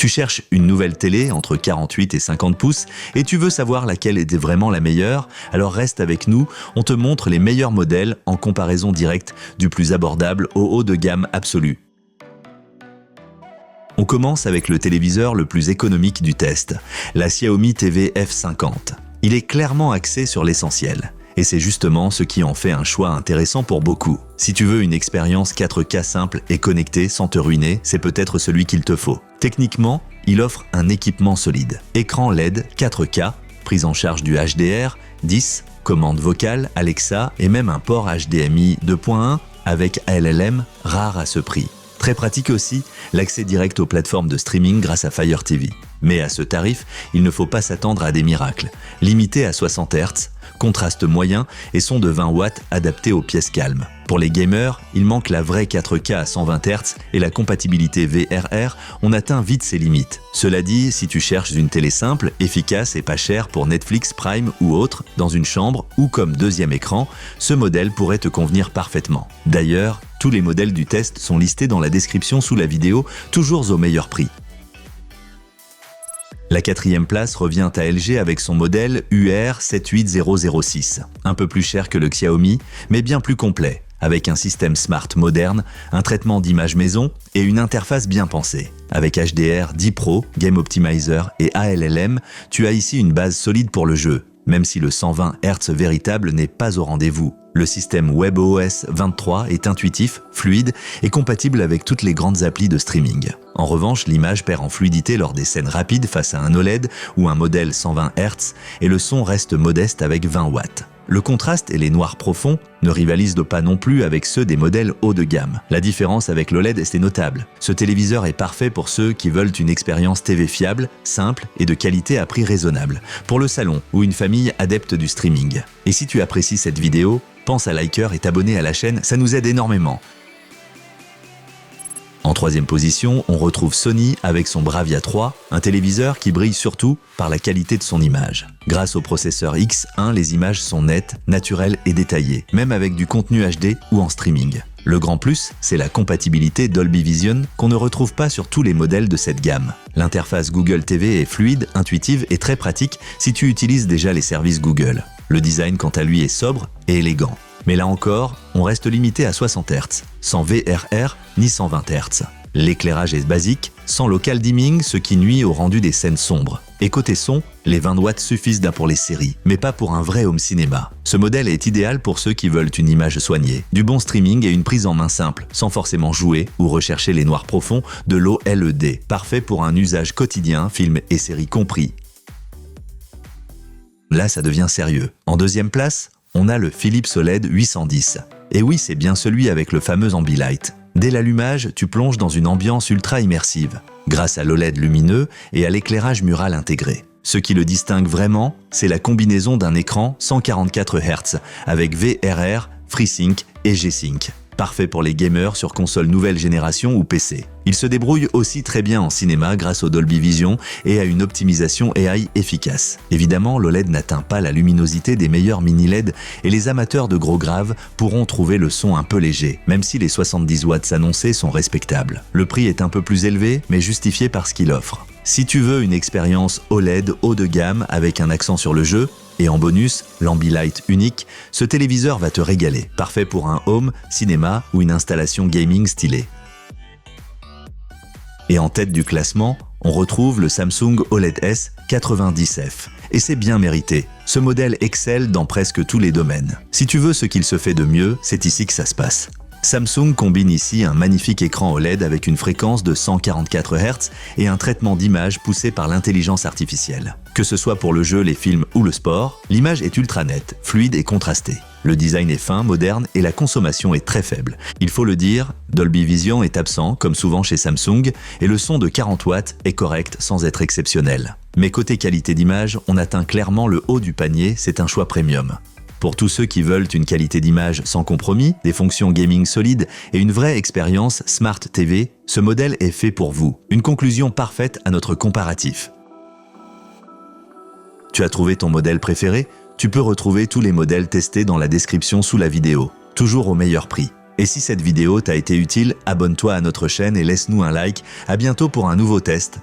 Tu cherches une nouvelle télé entre 48 et 50 pouces et tu veux savoir laquelle est vraiment la meilleure? Alors reste avec nous, on te montre les meilleurs modèles en comparaison directe du plus abordable au haut de gamme absolu. On commence avec le téléviseur le plus économique du test, la Xiaomi TV F50. Il est clairement axé sur l'essentiel. Et c'est justement ce qui en fait un choix intéressant pour beaucoup. Si tu veux une expérience 4K simple et connectée sans te ruiner, c'est peut-être celui qu'il te faut. Techniquement, il offre un équipement solide. Écran LED 4K, prise en charge du HDR, 10, commande vocale, Alexa et même un port HDMI 2.1 avec ALLM, rare à ce prix. Très pratique aussi, l'accès direct aux plateformes de streaming grâce à Fire TV. Mais à ce tarif, il ne faut pas s'attendre à des miracles. Limité à 60 Hz, contraste moyen et son de 20 watts adapté aux pièces calmes. Pour les gamers, il manque la vraie 4K à 120 Hz et la compatibilité VRR, on atteint vite ses limites. Cela dit, si tu cherches une télé simple, efficace et pas chère pour Netflix, Prime ou autre, dans une chambre ou comme deuxième écran, ce modèle pourrait te convenir parfaitement. D'ailleurs, tous les modèles du test sont listés dans la description sous la vidéo, toujours au meilleur prix. La 4e place revient à LG avec son modèle UR78006, un peu plus cher que le Xiaomi, mais bien plus complet, avec un système smart moderne, un traitement d'image maison et une interface bien pensée. Avec HDR 10 Pro, Game Optimizer et ALLM, tu as ici une base solide pour le jeu, même si le 120 Hz véritable n'est pas au rendez-vous. Le système WebOS 23 est intuitif, fluide et compatible avec toutes les grandes applis de streaming. En revanche, l'image perd en fluidité lors des scènes rapides face à un OLED ou un modèle 120 Hz et le son reste modeste avec 20 watts. Le contraste et les noirs profonds ne rivalisent pas non plus avec ceux des modèles haut de gamme. La différence avec l'OLED est notable. Ce téléviseur est parfait pour ceux qui veulent une expérience TV fiable, simple et de qualité à prix raisonnable, pour le salon ou une famille adepte du streaming. Et si tu apprécies cette vidéo, pense à liker et t'abonner à la chaîne, ça nous aide énormément. En 3e position, on retrouve Sony avec son Bravia 3, un téléviseur qui brille surtout par la qualité de son image. Grâce au processeur X1, les images sont nettes, naturelles et détaillées, même avec du contenu HD ou en streaming. Le grand plus, c'est la compatibilité Dolby Vision qu'on ne retrouve pas sur tous les modèles de cette gamme. L'interface Google TV est fluide, intuitive et très pratique si tu utilises déjà les services Google. Le design, quant à lui, est sobre et élégant. Mais là encore, on reste limité à 60 Hz, sans VRR ni 120 Hz. L'éclairage est basique, sans local dimming, ce qui nuit au rendu des scènes sombres. Et côté son, les 20 watts suffisent pour les séries, mais pas pour un vrai home cinéma. Ce modèle est idéal pour ceux qui veulent une image soignée, du bon streaming et une prise en main simple, sans forcément jouer ou rechercher les noirs profonds de l'OLED. Parfait pour un usage quotidien, films et séries compris. Là, ça devient sérieux. En 2e place, on a le Philips OLED 810. Et oui, c'est bien celui avec le fameux Ambilight. Dès l'allumage, tu plonges dans une ambiance ultra immersive, grâce à l'OLED lumineux et à l'éclairage mural intégré. Ce qui le distingue vraiment, c'est la combinaison d'un écran 144 Hz avec VRR, FreeSync et G-Sync. Parfait pour les gamers sur console nouvelle génération ou PC. Il se débrouille aussi très bien en cinéma grâce au Dolby Vision et à une optimisation AI efficace. Évidemment, l'OLED n'atteint pas la luminosité des meilleurs mini-LED et les amateurs de gros graves pourront trouver le son un peu léger, même si les 70 watts annoncés sont respectables. Le prix est un peu plus élevé, mais justifié par ce qu'il offre. Si tu veux une expérience OLED haut de gamme avec un accent sur le jeu, et en bonus, l'Ambilight unique, ce téléviseur va te régaler. Parfait pour un home, cinéma ou une installation gaming stylée. Et en tête du classement, on retrouve le Samsung OLED S 90F. Et c'est bien mérité. Ce modèle excelle dans presque tous les domaines. Si tu veux ce qu'il se fait de mieux, c'est ici que ça se passe. Samsung combine ici un magnifique écran OLED avec une fréquence de 144 Hz et un traitement d'image poussé par l'intelligence artificielle. Que ce soit pour le jeu, les films ou le sport, l'image est ultra nette, fluide et contrastée. Le design est fin, moderne et la consommation est très faible. Il faut le dire, Dolby Vision est absent, comme souvent chez Samsung, et le son de 40 watts est correct sans être exceptionnel. Mais côté qualité d'image, on atteint clairement le haut du panier, c'est un choix premium. Pour tous ceux qui veulent une qualité d'image sans compromis, des fonctions gaming solides et une vraie expérience Smart TV, ce modèle est fait pour vous. Une conclusion parfaite à notre comparatif. Tu as trouvé ton modèle préféré? Tu peux retrouver tous les modèles testés dans la description sous la vidéo, toujours au meilleur prix. Et si cette vidéo t'a été utile, abonne-toi à notre chaîne et laisse-nous un like. À bientôt pour un nouveau test.